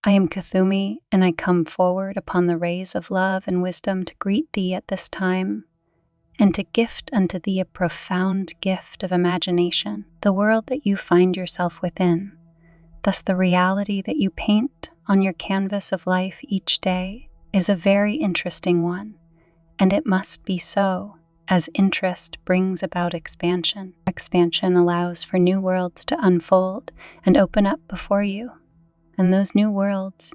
I am 𝐂𝐿𝐿, and I come forward upon the rays of love and wisdom to greet thee at this time, and to gift unto thee a profound gift of imagination, the world that you find yourself within. Thus the reality that you paint on your canvas of life each day is a very interesting one, and it must be so, as interest brings about expansion. Expansion allows for new worlds to unfold and open up before you, and those new worlds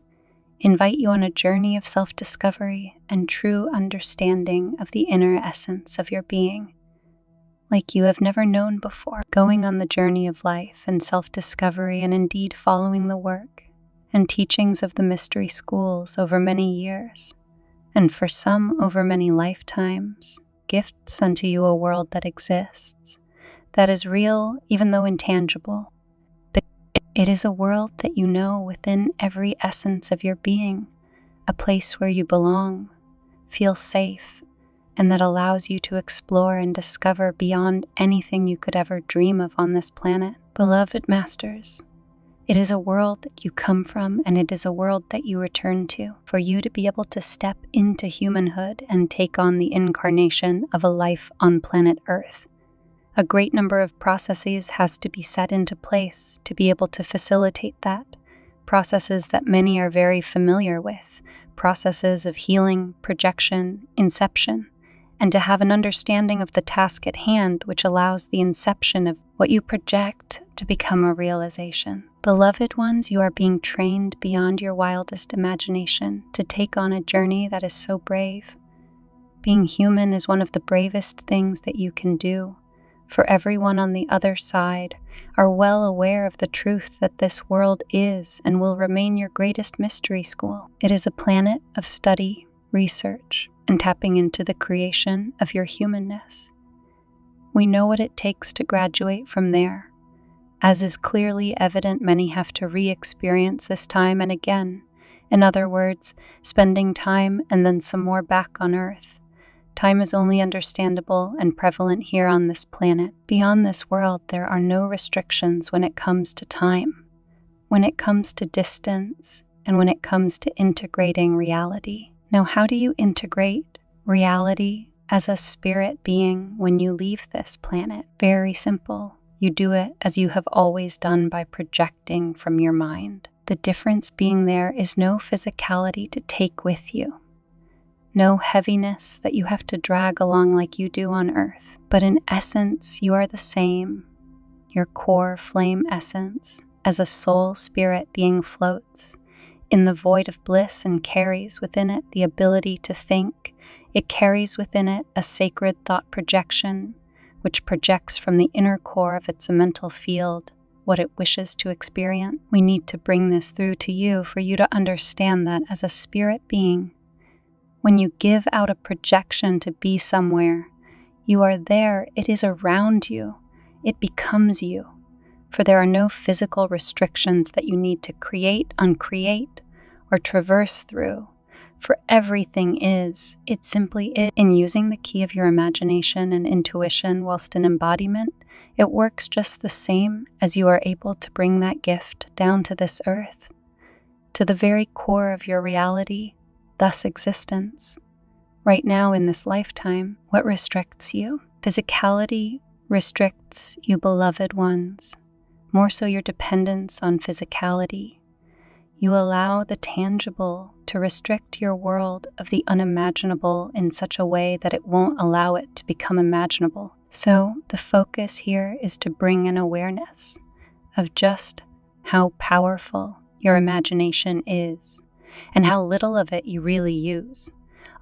invite you on a journey of self-discovery and true understanding of the inner essence of your being, like you have never known before. Going on the journey of life and self-discovery, and indeed following the work and teachings of the mystery schools over many years, and for some over many lifetimes, gifts unto you a world that exists, that is real even though intangible. It is a world that you know within every essence of your being, a place where you belong, feel safe, and that allows you to explore and discover beyond anything you could ever dream of on this planet. Beloved Masters, it is a world that you come from, and it is a world that you return to, for you to be able to step into humanhood and take on the incarnation of a life on planet Earth. A great number of processes has to be set into place to be able to facilitate that. Processes that many are very familiar with, processes of healing, projection, inception, and to have an understanding of the task at hand, which allows the inception of what you project to become a realization. Beloved ones, you are being trained beyond your wildest imagination to take on a journey that is so brave. Being human is one of the bravest things that you can do, for everyone on the other side are well aware of the truth that this world is and will remain your greatest mystery school. It is a planet of study, research, and tapping into the creation of your humanness. We know what it takes to graduate from there. As is clearly evident, many have to re-experience this time and again. In other words, spending time and then some more back on Earth. Time is only understandable and prevalent here on this planet. Beyond this world, there are no restrictions when it comes to time, when it comes to distance, and when it comes to integrating reality. Now, how do you integrate reality as a spirit being when you leave this planet? Very simple. You do it as you have always done, by projecting from your mind. The difference being there is no physicality to take with you. No heaviness that you have to drag along like you do on Earth, but in essence, you are the same. Your core flame essence, as a soul spirit being, floats in the void of bliss and carries within it the ability to think. It carries within it a sacred thought projection, which projects from the inner core of its mental field what it wishes to experience. We need to bring this through to you for you to understand that as a spirit being, when you give out a projection to be somewhere, you are there, it is around you, it becomes you. For there are no physical restrictions that you need to create, uncreate, or traverse through. For everything is, it simply is. In using the key of your imagination and intuition whilst in embodiment, it works just the same as you are able to bring that gift down to this earth, to the very core of your reality, thus existence. Right now in this lifetime, what restricts you? Physicality restricts you, beloved ones, more so your dependence on physicality. You allow the tangible to restrict your world of the unimaginable in such a way that it won't allow it to become imaginable. So the focus here is to bring an awareness of just how powerful your imagination is, and how little of it you really use,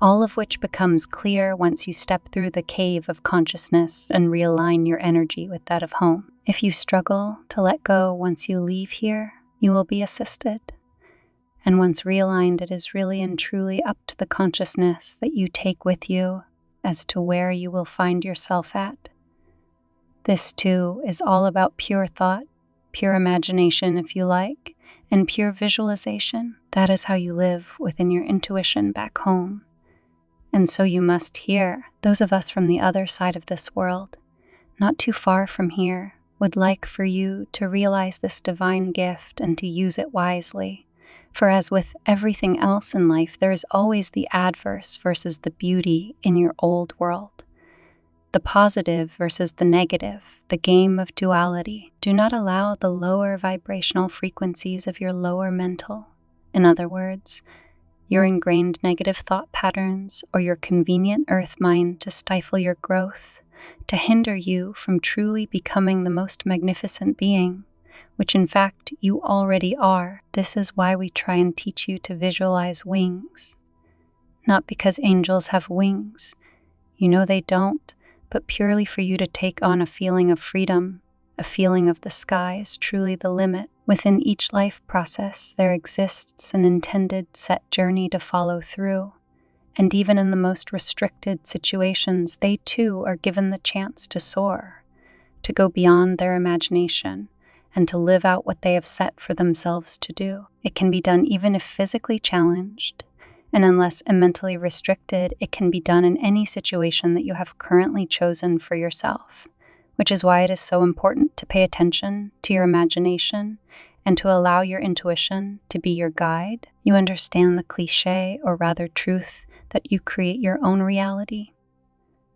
all of which becomes clear once you step through the cave of consciousness and realign your energy with that of home. If you struggle to let go once you leave here, you will be assisted. And once realigned, it is really and truly up to the consciousness that you take with you as to where you will find yourself at. This too is all about pure thought, pure imagination if you like, and pure visualization. That is how you live within your intuition back home. And so you must hear, those of us from the other side of this world, not too far from here, would like for you to realize this divine gift and to use it wisely. For as with everything else in life, there is always the adverse versus the beauty in your old world. The positive versus the negative, the game of duality. Do not allow the lower vibrational frequencies of your lower mental, in other words, your ingrained negative thought patterns or your convenient earth mind, to stifle your growth, to hinder you from truly becoming the most magnificent being, which in fact you already are. This is why we try and teach you to visualize wings. Not because angels have wings, you know they don't, but purely for you to take on a feeling of freedom, a feeling of the sky is truly the limit. Within each life process, there exists an intended set journey to follow through, and even in the most restricted situations, they too are given the chance to soar, to go beyond their imagination, and to live out what they have set for themselves to do. It can be done even if physically challenged, and unless mentally restricted, it can be done in any situation that you have currently chosen for yourself, which is why it is so important to pay attention to your imagination and to allow your intuition to be your guide. You understand the cliche, or rather truth, that you create your own reality.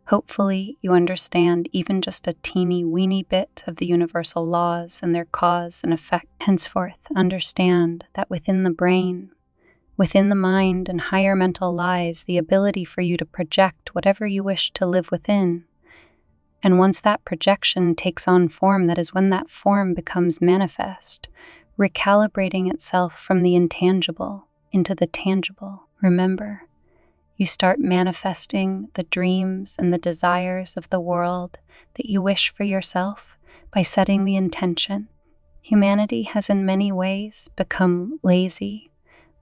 Hopefully, you understand even just a teeny weeny bit of the universal laws and their cause and effect. Henceforth, understand that within the brain, within the mind and higher mental lies the ability for you to project whatever you wish to live within. And once that projection takes on form, that is when that form becomes manifest, recalibrating itself from the intangible into the tangible. Remember, you start manifesting the dreams and the desires of the world that you wish for yourself by setting the intention. Humanity has in many ways become lazy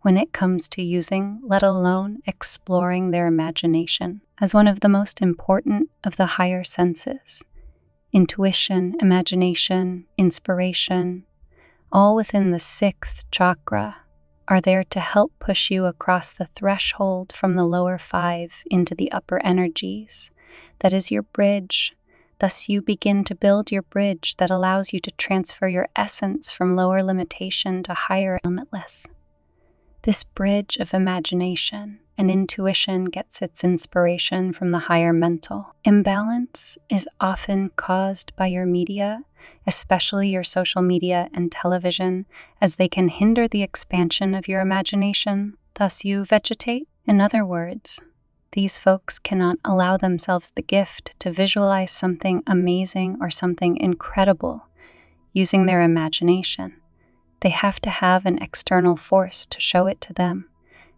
when it comes to using, let alone exploring, their imagination as one of the most important of the higher senses. Intuition, imagination, inspiration, all within the 6th chakra, are there to help push you across the threshold from the lower 5 into the upper energies. That is your bridge. Thus you begin to build your bridge that allows you to transfer your essence from lower limitation to higher limitless. This bridge of imagination and intuition gets its inspiration from the higher mental. Imbalance is often caused by your media, especially your social media and television, as they can hinder the expansion of your imagination. Thus you vegetate. In other words, these folks cannot allow themselves the gift to visualize something amazing or something incredible using their imagination. They have to have an external force to show it to them,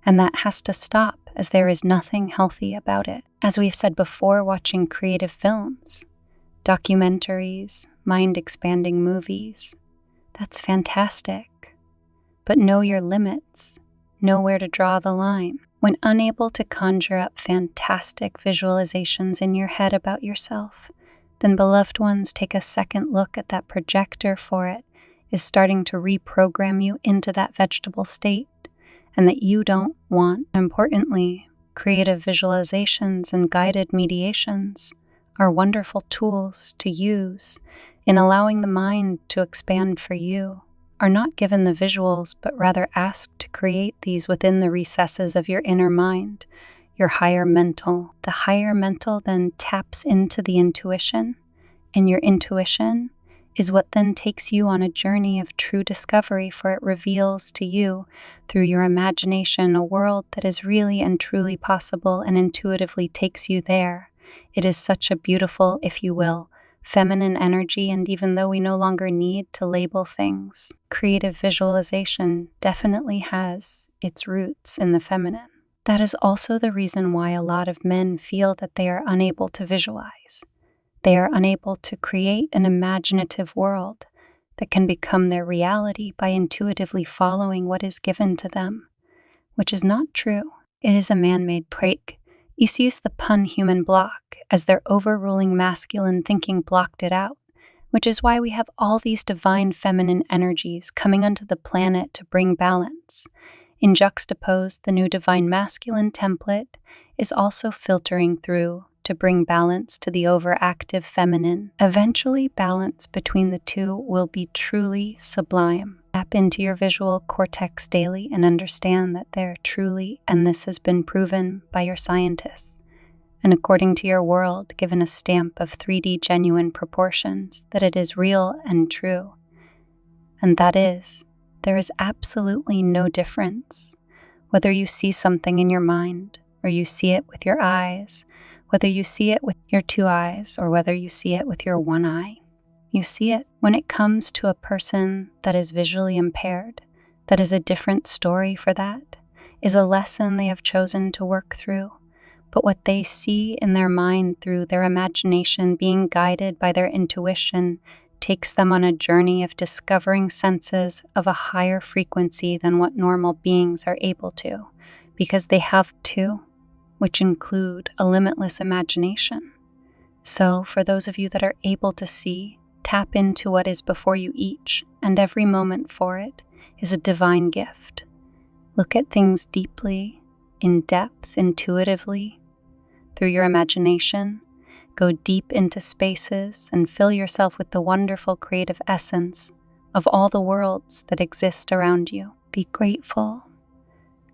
and that has to stop, as there is nothing healthy about it. As we've said before, watching creative films, documentaries, mind-expanding movies, that's fantastic. But know your limits, know where to draw the line. When unable to conjure up fantastic visualizations in your head about yourself, then beloved ones, take a second look at that projector for it is starting to reprogram you into that vegetable state, and that you don't want. Importantly, creative visualizations and guided mediations are wonderful tools to use in allowing the mind to expand for you. Are not given the visuals, but rather asked to create these within the recesses of your inner mind, your higher mental. The higher mental then taps into the intuition, and your intuition is what then takes you on a journey of true discovery, for it reveals to you through your imagination a world that is really and truly possible and intuitively takes you there. It is such a beautiful, if you will, feminine energy, and even though we no longer need to label things, creative visualization definitely has its roots in the feminine. That is also the reason why a lot of men feel that they are unable to visualize. They are unable to create an imaginative world that can become their reality by intuitively following what is given to them, which is not true. It is a man-made break. Use the pun human block, as their overruling masculine thinking blocked it out, which is why we have all these divine feminine energies coming onto the planet to bring balance. In juxtapose, the new divine masculine template is also filtering through to bring balance to the overactive feminine. Eventually, balance between the two will be truly sublime. Tap into your visual cortex daily and understand that they're truly, and this has been proven by your scientists, and according to your world, given a stamp of 3D genuine proportions, that it is real and true. And that is, there is absolutely no difference. Whether you see something in your mind, or you see it with your eyes, whether you see it with your 2 eyes, or whether you see it with your 1 eye, you see it. When it comes to a person that is visually impaired, that is a different story for that, is a lesson they have chosen to work through. But what they see in their mind through their imagination being guided by their intuition takes them on a journey of discovering senses of a higher frequency than what normal beings are able to, because they have to, which include a limitless imagination. So for those of you that are able to see, tap into what is before you each and every moment for it is a divine gift. Look at things deeply, in depth, intuitively, through your imagination. Go deep into spaces and fill yourself with the wonderful creative essence of all the worlds that exist around you. Be grateful.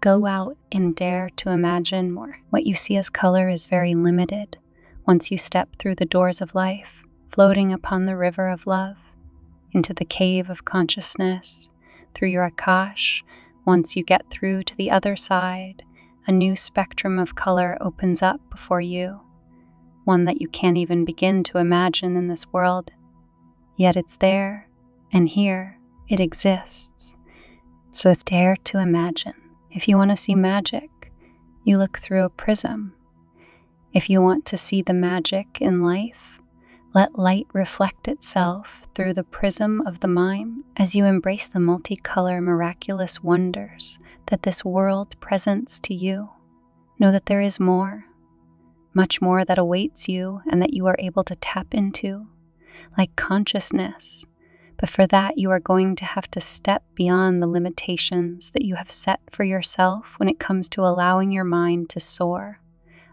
Go out and dare to imagine more. What you see as color is very limited. Once you step through the doors of life, floating upon the river of love, into the cave of consciousness, through your Akash, once you get through to the other side, a new spectrum of color opens up before you, one that you can't even begin to imagine in this world. Yet it's there, and here it exists. So dare to imagine. If you want to see magic, you look through a prism. If you want to see the magic in life, let light reflect itself through the prism of the mind as you embrace the multicolor miraculous wonders that this world presents to you. Know that there is more, much more that awaits you and that you are able to tap into, like consciousness. But for that, you are going to have to step beyond the limitations that you have set for yourself when it comes to allowing your mind to soar,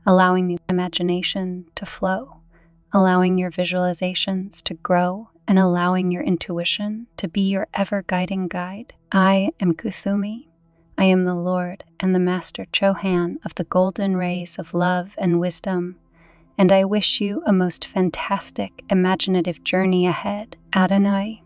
allowing the imagination to flow, allowing your visualizations to grow, and allowing your intuition to be your ever-guiding guide. I am Kuthumi. I am the Lord and the Master Chohan of the golden rays of love and wisdom, and I wish you a most fantastic, imaginative journey ahead. Adonai.